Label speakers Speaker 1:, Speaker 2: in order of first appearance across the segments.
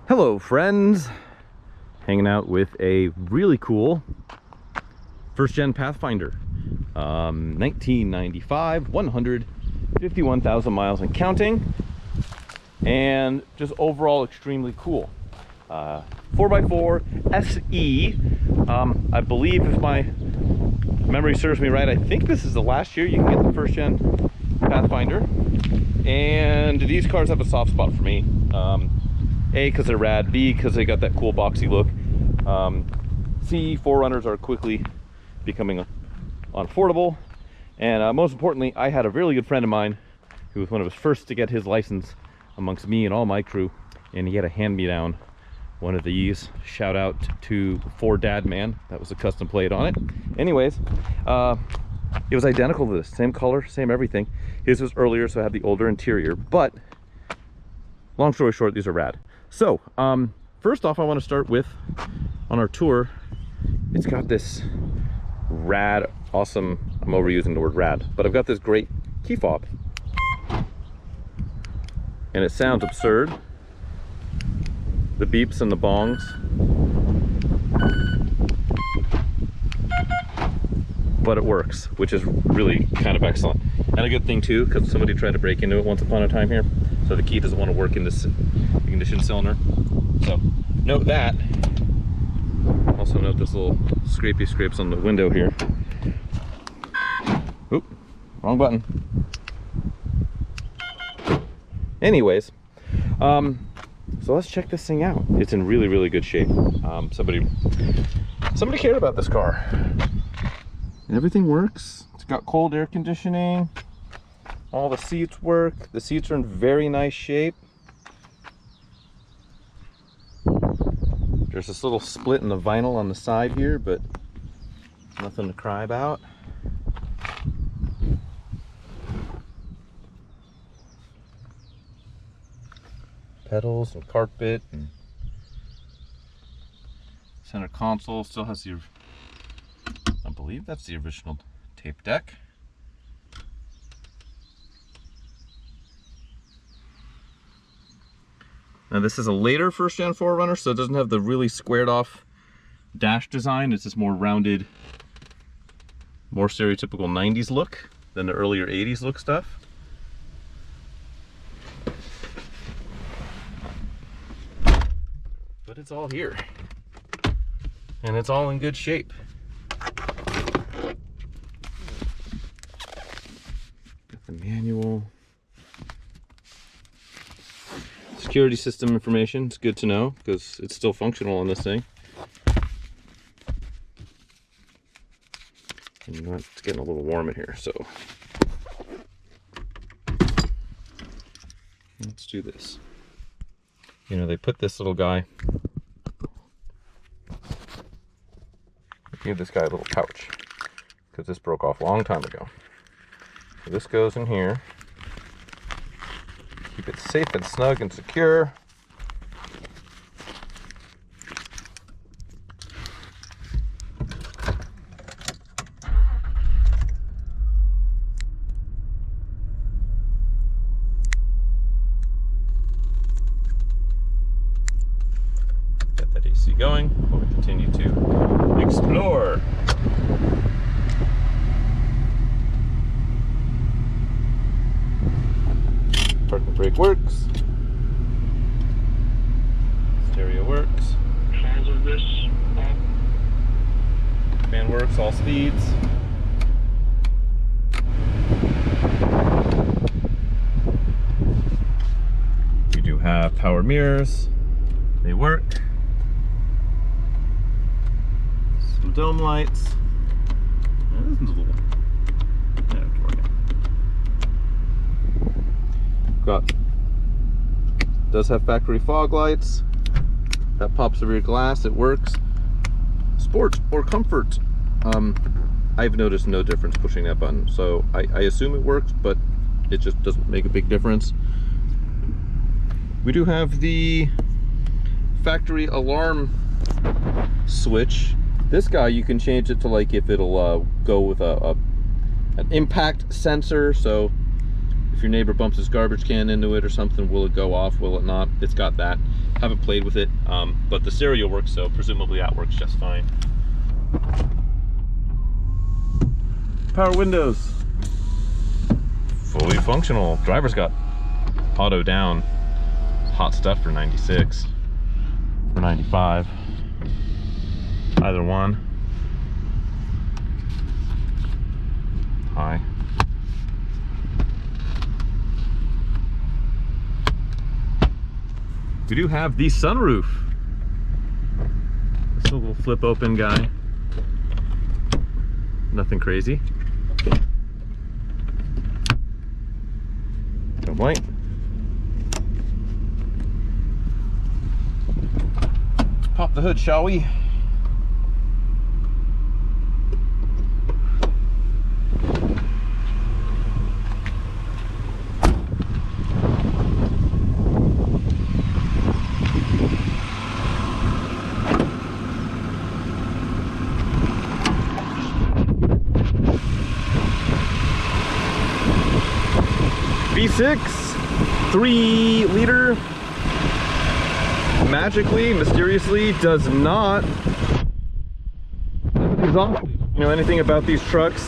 Speaker 1: Hello friends, hanging out with a really cool first gen Pathfinder, 1995, 151,000 miles and counting, and just overall extremely cool. 4x4 SE. I believe, if my memory serves me right, I think this is the last year you can get the first gen Pathfinder, and these cars have a soft spot for me. A, because they're rad. B, because they got that cool boxy look. C, 4Runners are quickly becoming unaffordable. And most importantly, I had a really good friend of mine who was one of his first to get his license amongst me and all my crew. And he had a hand-me-down one of these. Shout out to 4Dadman. That was a custom plate on it. Anyways, it was identical to this. Same color, same everything. His was earlier, so it had the older interior. But long story short, these are rad. So, first off, I want to start with, on our tour, it's got this rad, awesome, I'm overusing the word rad, but I've got this great key fob. And it sounds absurd. The beeps and the bongs. But it works, which is really kind of excellent. And a good thing too, because somebody tried to break into it once upon a time here. So the key doesn't want to work in this ignition cylinder. So note that. Also note this little scrapey scrapes on the window here. Oop, wrong button. Anyways, so let's check this thing out. It's in really, really good shape. Somebody cared about this car. And everything works. It's got cold air conditioning. All the seats work. The seats are in very nice shape. There's this little split in the vinyl on the side here, but nothing to cry about. Pedals and carpet and center console still has the, I believe that's the original tape deck. Now this is a later first gen 4Runner, so it doesn't have the really squared off dash design. It's just more rounded, more stereotypical 90s look than the earlier 80s look stuff. But it's all here. And it's all in good shape. Got the manual. Security system information, it's good to know because it's still functional on this thing. And it's getting a little warm in here, so let's do this. You know, they put this little guy, give this guy a little pouch because this broke off a long time ago. So this goes in here. Keep it safe and snug and secure. Get that AC going while we continue to explore. Parking brake works. Stereo works.
Speaker 2: Fans of this.
Speaker 1: Fan works, all speeds. We do have power mirrors. They work. Some dome lights. This is a little. Yeah, it's working. Does have factory fog lights. That pops the rear glass. It works. Sport or comfort. I've noticed no difference pushing that button, so I assume it works, but it just doesn't make a big difference. We do have the factory alarm switch. This guy, you can change it to, like, if it'll go with an impact sensor, so If your neighbor bumps his garbage can into it or something, will it go off? Will it not? It's got that. Haven't played with it, but the stereo works, so presumably that works just fine. Power windows. Fully functional. Driver's got auto down. Hot stuff for 96. For 95. Either one. High. We do have the sunroof. This little flip open guy. Nothing crazy. Don't light. Let's pop the hood, shall we? V6, 3-liter, magically, mysteriously does not have an exhaust leak. You know anything about these trucks,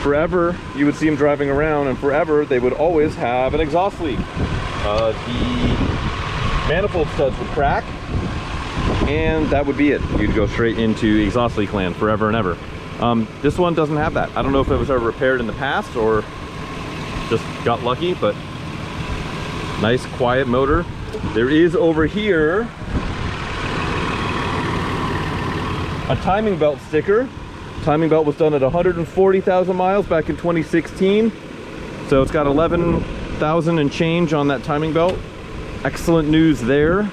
Speaker 1: forever you would see them driving around and forever they would always have an exhaust leak. The manifold studs would crack and that would be it. You'd go straight into exhaust leak land forever and ever. This one doesn't have that. I don't know if it was ever repaired in the past or just got lucky, but nice quiet motor. There is over here a timing belt sticker. Timing belt was done at 140,000 miles back in 2016. So it's got 11,000 and change on that timing belt. Excellent news there.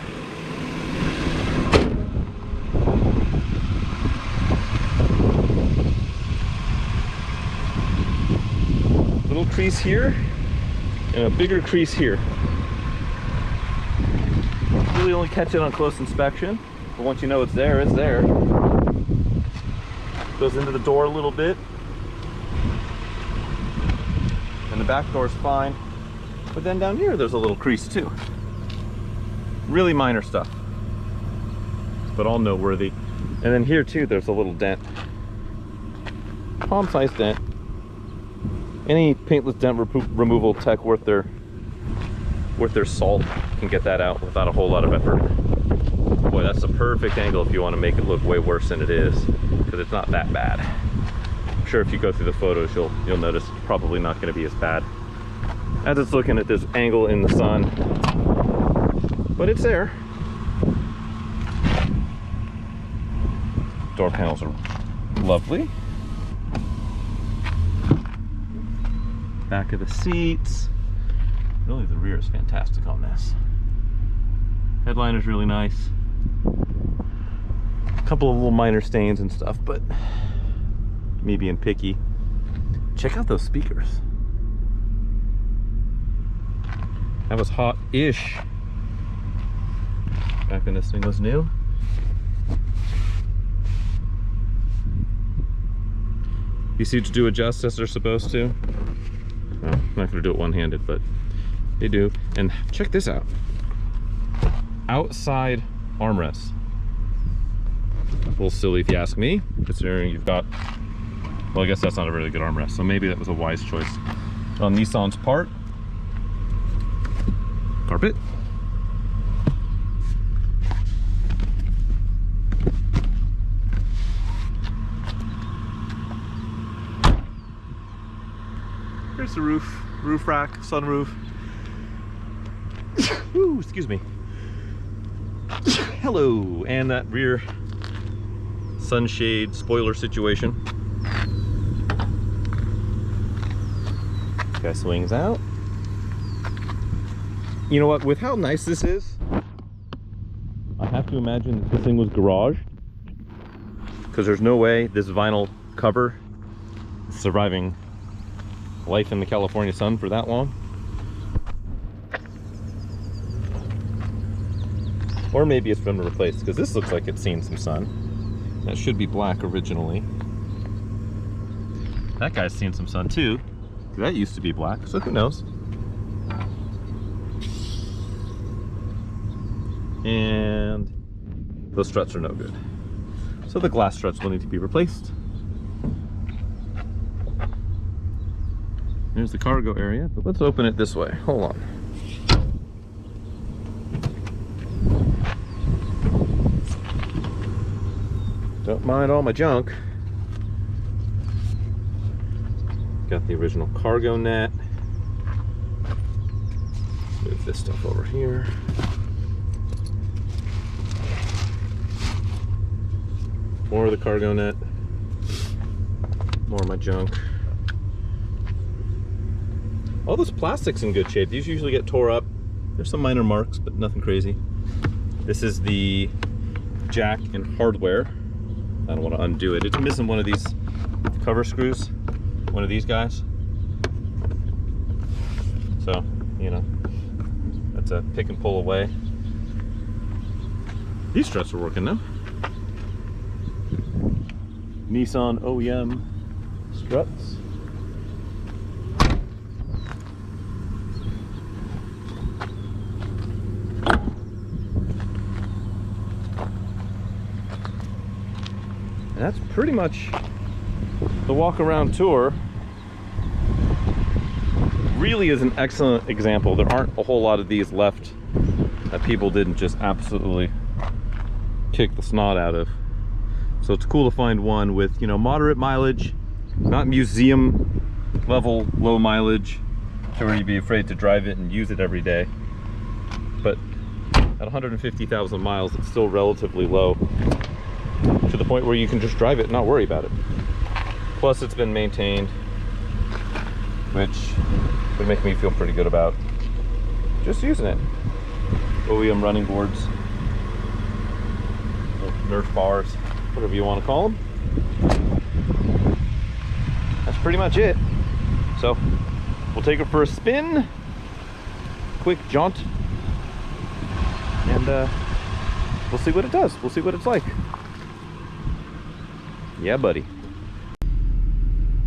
Speaker 1: Little crease here and a bigger crease here. Really only catch it on close inspection, but once you know it's there, it's there. Goes into the door a little bit, and the back door is fine. But then down here, there's a little crease too. Really minor stuff, but all noteworthy. And then here too, there's a little dent, palm-sized dent. Any paintless dent removal tech worth their salt can get that out without a whole lot of effort. Boy, that's the perfect angle if you want to make it look way worse than it is, because it's not that bad. I'm sure if you go through the photos, you'll notice it's probably not going to be as bad as it's looking at this angle in the sun. But it's there. Door panels are lovely. Back of the seats. Really, the rear is fantastic on this. Headline is really nice. A couple of little minor stains and stuff, but me being picky. Check out those speakers. That was hot-ish back when this thing was new. These seats do adjust as they're supposed to. Well, I'm not going to do it one-handed, but they do. And check this out. Outside armrests. A little silly if you ask me, considering you've got, well, I guess that's not a really good armrest, so maybe that was a wise choice on Nissan's part. Carpet. Here's the roof rack, sunroof. Ooh, excuse me. Hello, and that rear sunshade spoiler situation. Guy swings out. You know what, with how nice this is, I have to imagine that this thing was garaged, because there's no way this vinyl cover is surviving life in the California sun for that long. Or maybe it's been replaced, because this looks like it's seen some sun. That should be black originally. That guy's seen some sun too. That used to be black, so who knows? and those struts are no good. So the glass struts will need to be replaced. There's the cargo area, but let's open it this way. Hold on. Don't mind all my junk. Got the original cargo net. Move this stuff over here. More of the cargo net. More of my junk. All this plastic's in good shape. These usually get tore up. There's some minor marks, but nothing crazy. This is the jack and hardware. I don't want to undo it. It's missing one of these cover screws. One of these guys. So, you know, that's a pick and pull away. These struts are working now. Nissan OEM struts. And that's pretty much the walk around tour. Really is an excellent example. There aren't a whole lot of these left that people didn't just absolutely kick the snot out of. So it's cool to find one with, you know, moderate mileage, not museum level low mileage to where you'd be afraid to drive it and use it every day. But at 150,000 miles, it's still relatively low to the point where you can just drive it and not worry about it. Plus it's been maintained, which would make me feel pretty good about just using it. OEM running boards, Nerf bars, whatever you want to call them. That's pretty much it. So we'll take it for a spin, quick jaunt, and we'll see what it does. We'll see what it's like. Yeah, buddy.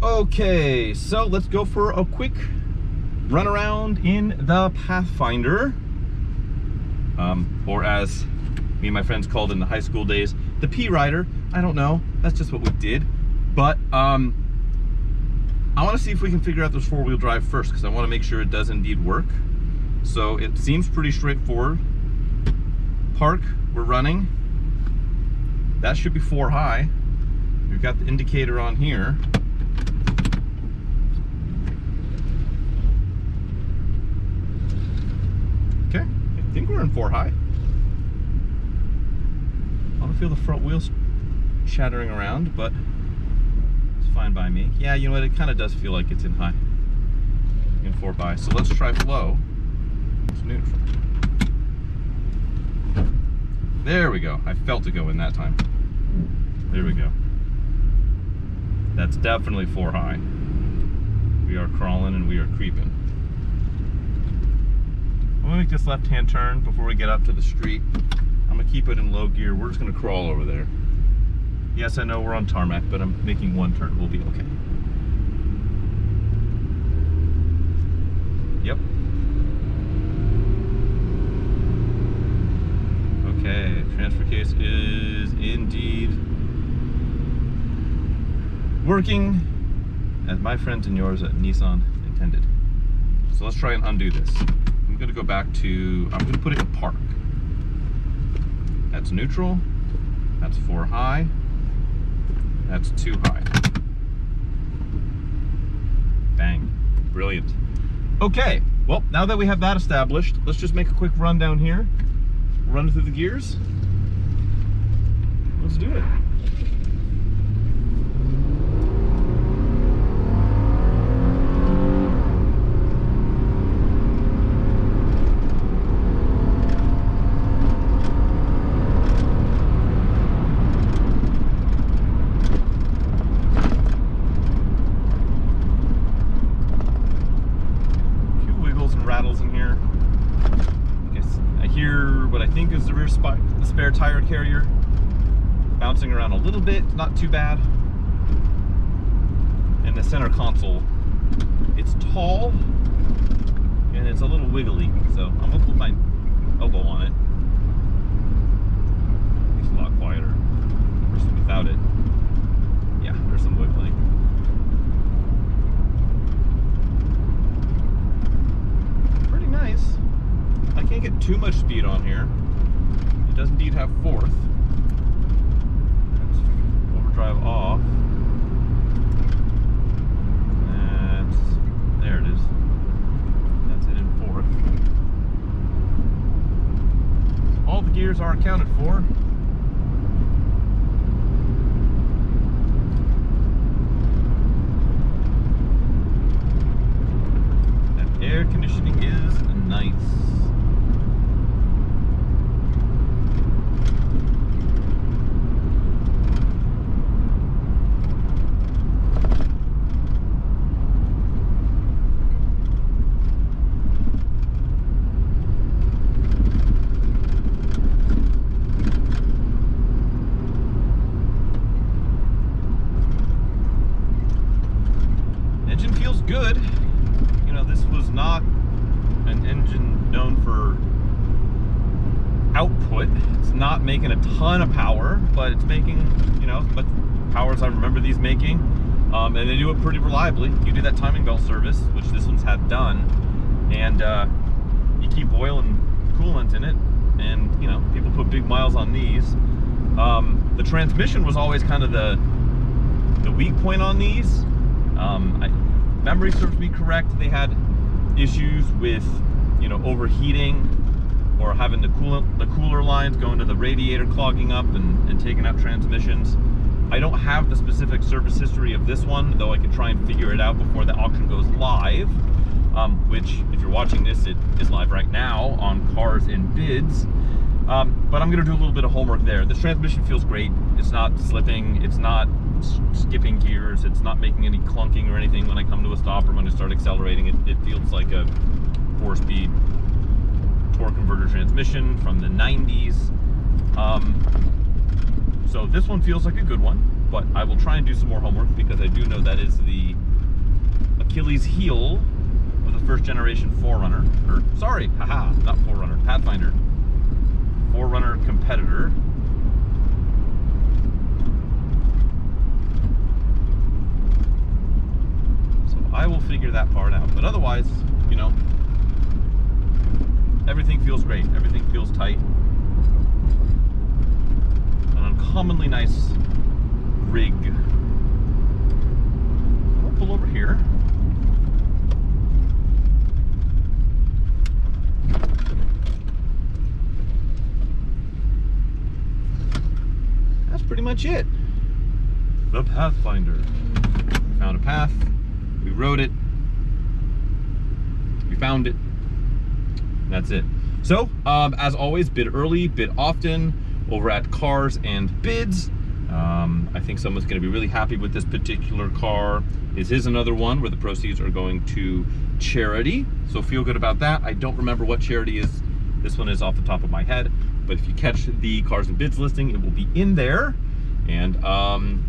Speaker 1: Okay, so let's go for a quick run around in the Pathfinder, or as me and my friends called in the high school days, the P-Rider. I don't know, that's just what we did. But I want to see if we can figure out this four-wheel drive first, because I want to make sure it does indeed work. So it seems pretty straightforward. Park, we're running. That should be 4 high. We've got the indicator on here. Okay, I think we're in 4 high. I don't feel the front wheels shattering around, but it's fine by me. Yeah, you know what, it kind of does feel like it's in high, in 4 high. So let's try flow. It's neutral. There we go. I felt it go in that time. There we go. That's definitely 4 high. We are crawling and we are creeping. I'm gonna make this left-hand turn before we get up to the street. I'm gonna keep it in low gear. We're just gonna crawl over there. Yes, I know we're on tarmac, but I'm making one turn. We'll be okay. Yep. Okay, transfer case is indeed working as my friends and yours at Nissan intended. So let's try and undo this. I'm gonna go back to, I'm gonna put it in park. That's neutral, that's 4 high, that's 2 high. Bang, brilliant. Okay, well, now that we have that established, let's just make a quick run down here, run through the gears. Let's do it. Rattles in here. I hear what I think is the spare tire carrier bouncing around a little bit, not too bad. And the center console, it's tall and it's a little wiggly, so I'm gonna put my elbow on it. get too much speed on here. It does indeed have fourth. Let's overdrive off. There it is. That's it in fourth. All the gears are accounted for. And air conditioning is nice. Engine feels good. You know, this was not an engine known for output. It's not making a ton of power, but it's making, you know, as much power as I remember these making. And they do it pretty reliably. You do that timing belt service, which this one's had done, and you keep oil and coolant in it, and you know, people put big miles on these. The transmission was always kind of the weak point on these. Memory serves me correct, they had issues with, you know, overheating or having the cooler lines going to the radiator clogging up and taking out transmissions. I don't have the specific service history of this one, though I could try and figure it out before the auction goes live, which, if you're watching this, it is live right now on Cars and Bids. But I'm going to do a little bit of homework there. This transmission feels great. It's not slipping. It's not skipping gears. It's not making any clunking or anything when I come to a stop or when I start accelerating. It feels like a 4-speed torque converter transmission from the 90s. So this one feels like a good one, but I will try and do some more homework because I do know that is the Achilles heel of the first generation 4Runner, or sorry, haha, not 4Runner, Pathfinder. 4Runner competitor. So I will figure that part out. But otherwise, you know, everything feels great. Everything feels tight. An uncommonly nice rig. I'll pull over here. Pretty much it. The Pathfinder. We found a path, we rode it, we found it, that's it. So, as always, bid early, bid often, over at Cars and Bids. I think someone's going to be really happy with this particular car. This is another one where the proceeds are going to charity, so feel good about that. I don't remember what charity is. This one is off the top of my head. But if you catch the Cars and Bids listing, it will be in there. And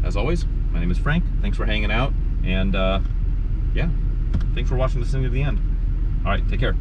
Speaker 1: as always, my name is Frank. Thanks for hanging out. And yeah, thanks for watching this thing to the end. All right, take care.